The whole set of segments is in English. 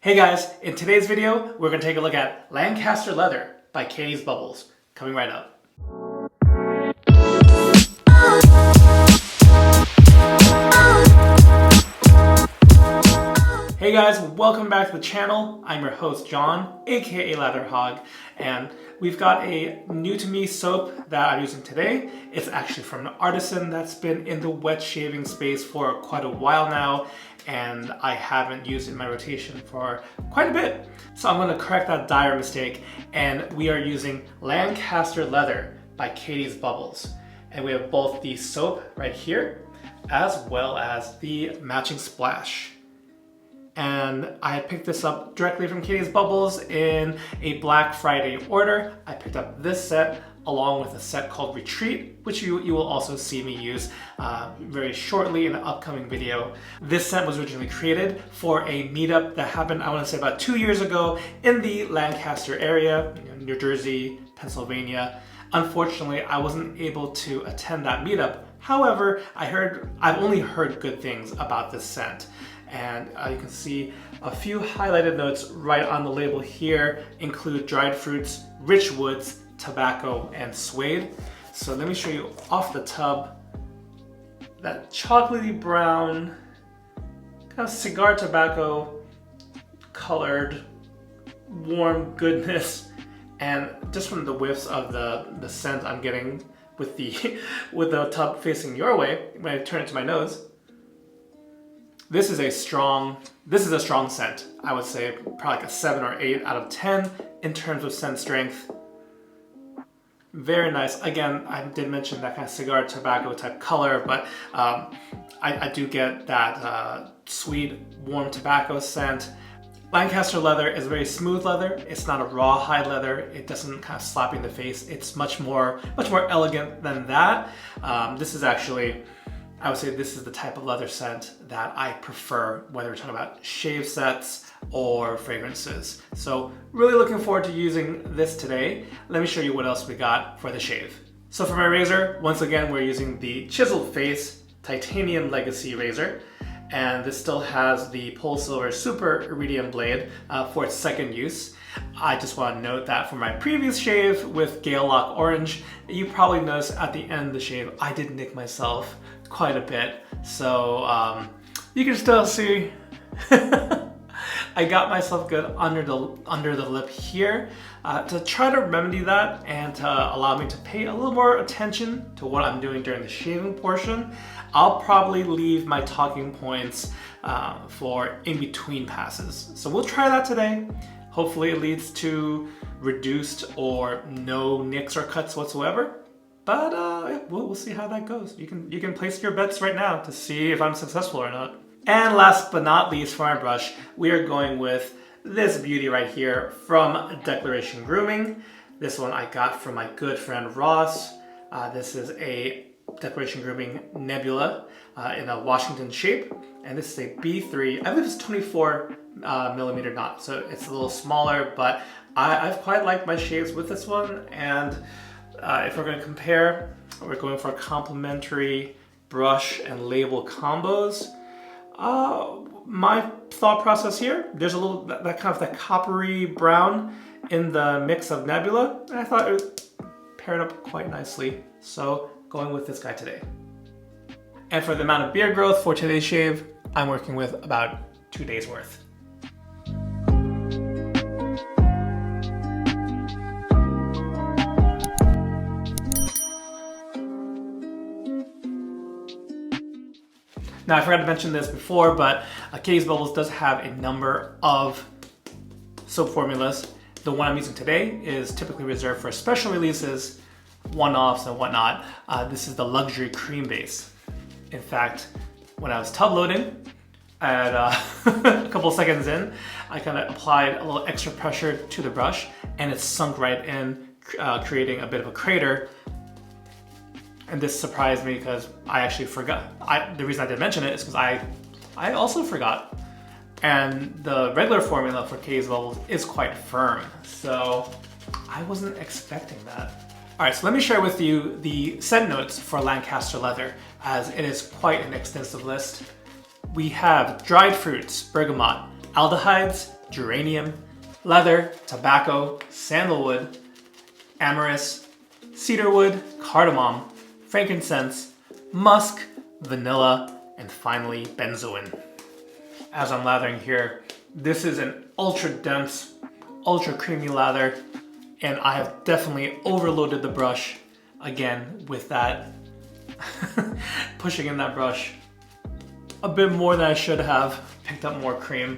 Hey guys, in today's video, we're going to take a look at Lancaster Leather by Catie's Bubbles. Coming right up. Hey guys, welcome back to the channel. I'm your host John, aka Leatherhog, and we've got a new to me soap that I'm using today. It's actually from an artisan that's been in the wet shaving space for quite a while now, and I haven't used it in my rotation for quite a bit. So I'm going to correct that dire mistake, and we are using Lancaster Leather by Catie's Bubbles. And we have both the soap right here, as well as the matching splash. And I picked this up directly from Catie's Bubbles in a Black Friday order. I picked up this set along with a set called Retreat, which you will also see me use very shortly in an upcoming video. This set was originally created for a meetup that happened, I want to say about 2 years ago in the Lancaster area, New Jersey, Pennsylvania. Unfortunately, I wasn't able to attend that meetup. However, I've only heard good things about this scent. And you can see a few highlighted notes right on the label here include dried fruits, rich woods, tobacco, and suede. So let me show you off the tub that chocolatey brown, kind of cigar tobacco colored, warm goodness. And just from the whiffs of the scent I'm getting with the tub facing your way, when I turn it to my nose, this is a strong scent. I would say probably like a 7 or 8 out of 10 in terms of scent strength. Very nice. Again, I did mention that kind of cigar tobacco type color, but I do get that sweet, warm tobacco scent. Lancaster leather is very smooth leather. It's not a rawhide leather. It doesn't kind of slap you in the face. It's much more elegant than that. This is actually, I would say this is the type of leather scent that I prefer, whether we're talking about shave sets or fragrances. So really looking forward to using this today. Let me show you what else we got for the shave. So for my razor, once again, we're using the Chiseled Face Titanium Legacy razor. And this still has the Polsilver Super Iridium blade for its second use. I just want to note that for my previous shave with Gale Lock Orange, you probably noticed at the end of the shave, I did nick myself quite a bit. So you can still see I got myself good under the lip here. To try to remedy that and to allow me to pay a little more attention to what I'm doing during the shaving portion, I'll probably leave my talking points for in-between passes. So we'll try that today. Hopefully it leads to reduced or no nicks or cuts whatsoever. But we'll see how that goes. You can place your bets right now to see if I'm successful or not. And last but not least for my brush, we are going with this beauty right here from Declaration Grooming. This one I got from my good friend Ross. This is a Declaration Grooming Nebula in a Washington shape. And this is a B3, I believe it's 24 millimeter knot. So it's a little smaller, but I've quite liked my shaves with this one. And if we're going to compare, we're going for complementary brush and label combos. My thought process here, there's a little, that kind of that coppery brown in the mix of Nebula, and I thought it paired up quite nicely. So going with this guy today. And for the amount of beard growth for today's shave, I'm working with about 2 days worth. Now, I forgot to mention this before, but Catie's Bubbles does have a number of soap formulas. The one I'm using today is typically reserved for special releases, one-offs and whatnot. This is the Luxury Cream Base. In fact, when I was tub loading, at a couple seconds in, I kind of applied a little extra pressure to the brush, and it sunk right in, creating a bit of a crater. And this surprised me because I actually forgot. The reason I didn't mention it is because I also forgot. And the regular formula for Catie's Bubbles is quite firm. So I wasn't expecting that. All right, so let me share with you the scent notes for Lancaster Leather, as it is quite an extensive list. We have dried fruits, bergamot, aldehydes, geranium, leather, tobacco, sandalwood, amyris, cedarwood, cardamom, frankincense, musk, vanilla, and finally benzoin. As I'm lathering here, this is an ultra dense, ultra creamy lather, and I have definitely overloaded the brush again with that pushing in that brush a bit more than I should have. Picked up more cream.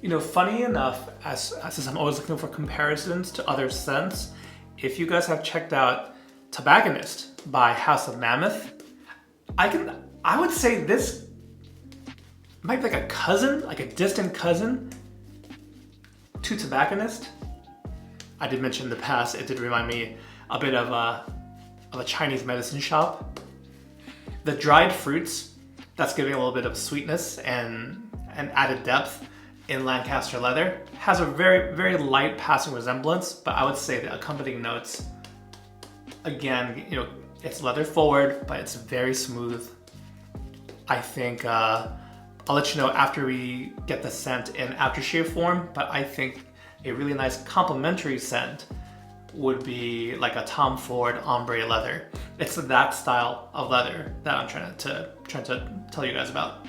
You know, funny enough, since I'm always looking for comparisons to other scents, if you guys have checked out Tobacconist by House of Mammoth, I would say this might be like a cousin, like a distant cousin to Tobacconist. I did mention in the past, it did remind me a bit of a Chinese medicine shop. The dried fruits, that's giving a little bit of sweetness and added depth in Lancaster leather, has a very, very light passing resemblance, but I would say the accompanying notes, again, you know, it's leather forward, but it's very smooth. I think, I'll let you know after we get the scent in aftershave form, but I think a really nice complementary scent would be like a Tom Ford ombre leather. It's that style of leather that I'm trying to tell you guys about.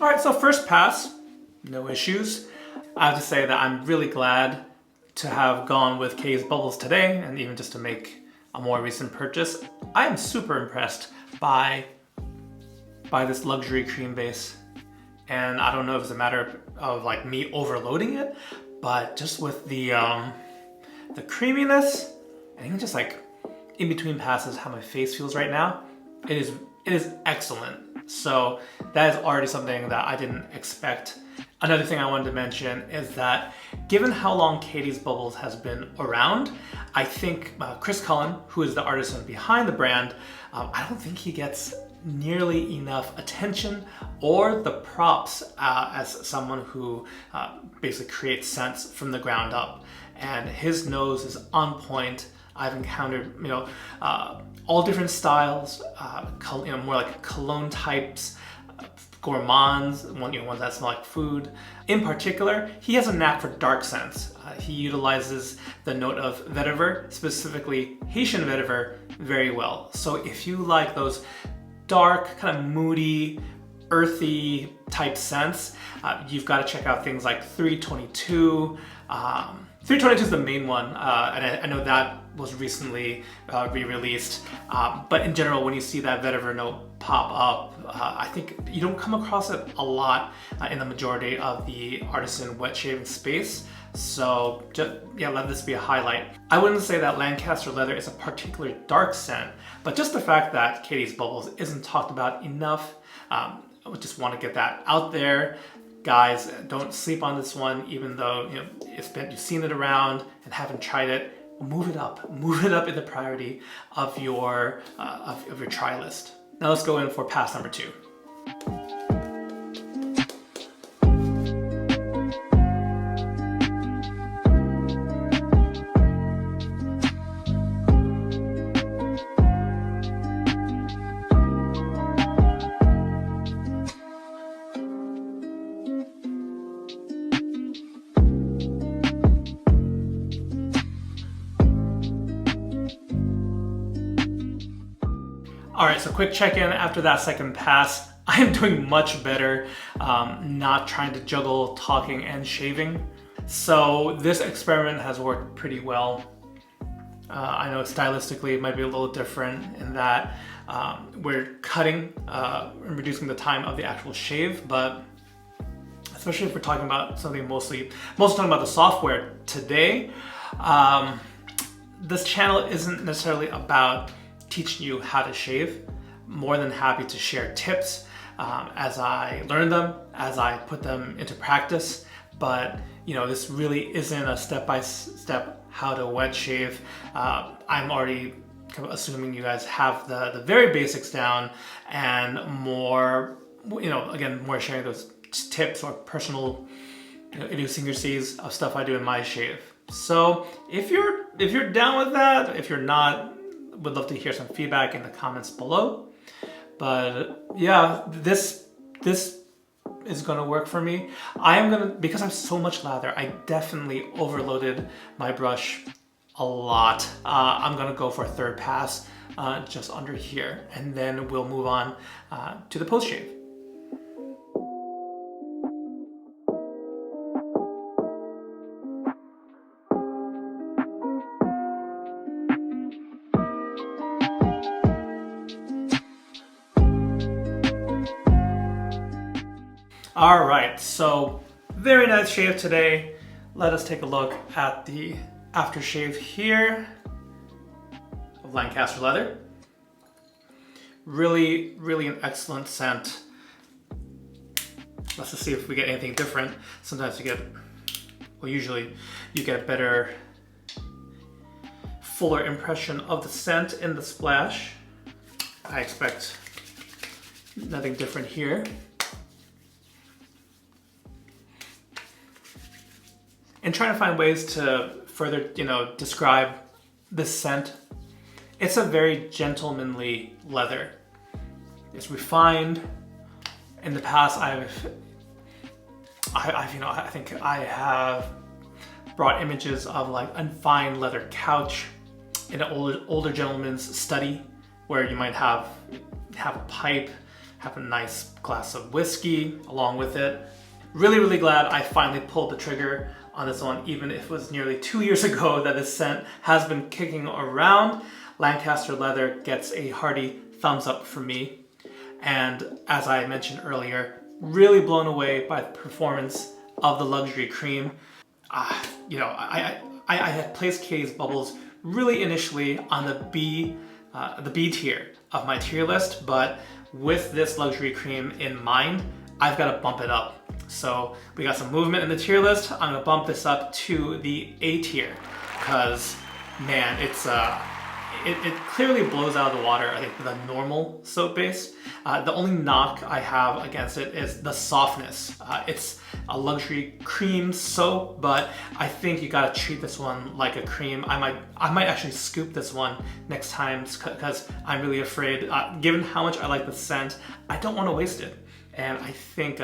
All right, so first pass, no issues. I have to say that I'm really glad to have gone with Catie's Bubbles today, and even just to make a more recent purchase. I am super impressed by this luxury cream base. And I don't know if it's a matter of like me overloading it, but just with the creaminess, and even just like in between passes, how my face feels right now, it is excellent. So that is already something that I didn't expect. Another thing I wanted to mention is that given how long Catie's Bubbles has been around, I think Chris Cullen, who is the artisan behind the brand, I don't think he gets nearly enough attention or the props as someone who basically creates scents from the ground up. And his nose is on point. I've encountered, you know, all different styles, you know, more like cologne types, gourmands, ones that smell like food. In particular, he has a knack for dark scents. He utilizes the note of vetiver, specifically Haitian vetiver, very well. So if you like those dark, kind of moody, earthy type scents, you've got to check out things like 322. 322 is the main one, and I know that was recently re-released. But in general, when you see that vetiver note pop up, I think you don't come across it a lot in the majority of the artisan wet shaving space. So yeah, let this be a highlight. I wouldn't say that Lancaster leather is a particularly dark scent, but just the fact that Catie's Bubbles isn't talked about enough, I just want to get that out there. Guys, don't sleep on this one, even though you've seen it around and haven't tried it. Move it up in the priority of your try list. Now let's go in for pass number 2. All right, so quick check-in after that second pass. I am doing much better, not trying to juggle talking and shaving. So this experiment has worked pretty well. I know stylistically it might be a little different in that we're cutting and reducing the time of the actual shave, but especially if we're talking about something mostly talking about the software today, this channel isn't necessarily about teaching you how to shave. More than happy to share tips as I learn them, as I put them into practice. But this really isn't a step-by-step how to wet shave. I'm already kind of assuming you guys have the very basics down, and more again, more sharing those tips or personal idiosyncrasies of stuff I do in my shave. So if you're down with that, if you're not, would love to hear some feedback in the comments below. But yeah, this is gonna work for me. Because I have so much lather, I definitely overloaded my brush a lot. I'm gonna go for a third pass just under here, and then we'll move on to the post shave. All right, so very nice shave today. Let us take a look at the aftershave here of Lancaster leather. Really, really an excellent scent. Let's just see if we get anything different. Sometimes you get, well, usually you get a better, fuller impression of the scent in the splash. I expect nothing different here. And trying to find ways to further, describe this scent. It's a very gentlemanly leather. It's refined. In the past, I think I have brought images of like a fine leather couch in an older gentleman's study, where you might have a pipe, have a nice glass of whiskey along with it. Really, really glad I finally pulled the trigger on this one, even if it was nearly 2 years ago that this scent has been kicking around. Lancaster leather gets a hearty thumbs up from me. And as I mentioned earlier, really blown away by the performance of the luxury cream. I had placed Catie's Bubbles really initially on the B tier of my tier list, but with this luxury cream in mind, I've got to bump it up. So we got some movement in the tier list. I'm gonna bump this up to the A tier because, man, it clearly blows out of the water, I think, the normal soap base. The only knock I have against it is the softness. It's a luxury cream soap, but I think you gotta treat this one like a cream. I might actually scoop this one next time because I'm really afraid, given how much I like the scent, I don't want to waste it. And I think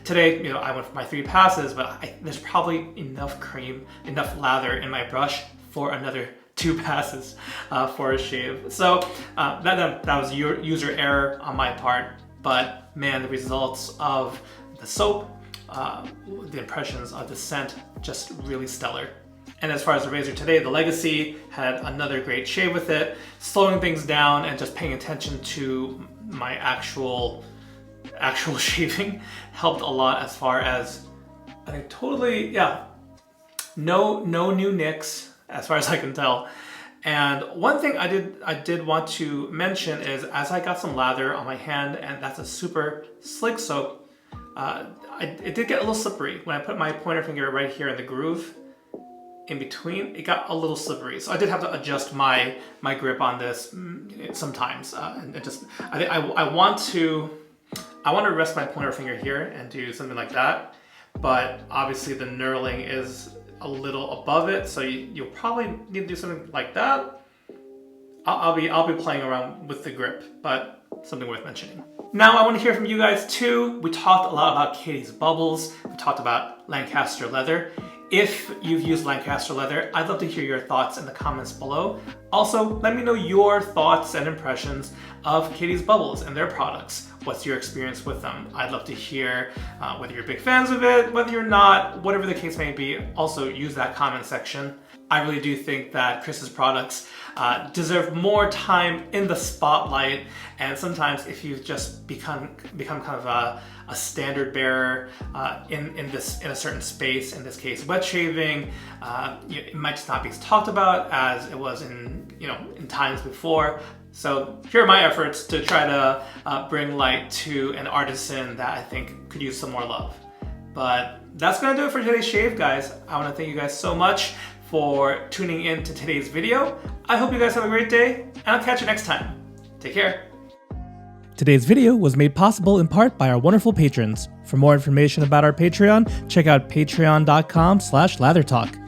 today, I went for my 3 passes, but there's probably enough cream, enough lather in my brush for another 2 passes for a shave. So that was user error on my part, but man, the results of the soap, the impressions of the scent, just really stellar. And as far as the razor today, the Legacy had another great shave with it, slowing things down and just paying attention to my actual shaving helped a lot. As far as, I think, totally, yeah, no new nicks as far as I can tell. And one thing I did want to mention is, as I got some lather on my hand, and that's a super slick soap, it did get a little slippery. When I put my pointer finger right here in the groove in between, it got a little slippery. So I did have to adjust my grip on this sometimes. And it just, I want to rest my pointer finger here and do something like that, but obviously the knurling is a little above it, so you'll probably need to do something like that. I'll be playing around with the grip, but something worth mentioning. Now I want to hear from you guys too. We talked a lot about Catie's Bubbles. We talked about Lancaster leather. If you've used Lancaster leather, I'd love to hear your thoughts in the comments below. Also, let me know your thoughts and impressions of Catie's Bubbles and their products. What's your experience with them? I'd love to hear whether you're big fans of it, whether you're not, whatever the case may be. Also, use that comment section. I really do think that Chris's products deserve more time in the spotlight, and sometimes if you've just become kind of a standard bearer in a certain space, in this case wet shaving, it might just not be as talked about as it was in times before. So here are my efforts to try to bring light to an artisan that I think could use some more love. But that's gonna do it for today's shave, guys. I wanna thank you guys so much for tuning in to today's video. I hope you guys have a great day, and I'll catch you next time. Take care. Today's video was made possible in part by our wonderful patrons. For more information about our Patreon, check out patreon.com/lathertalk.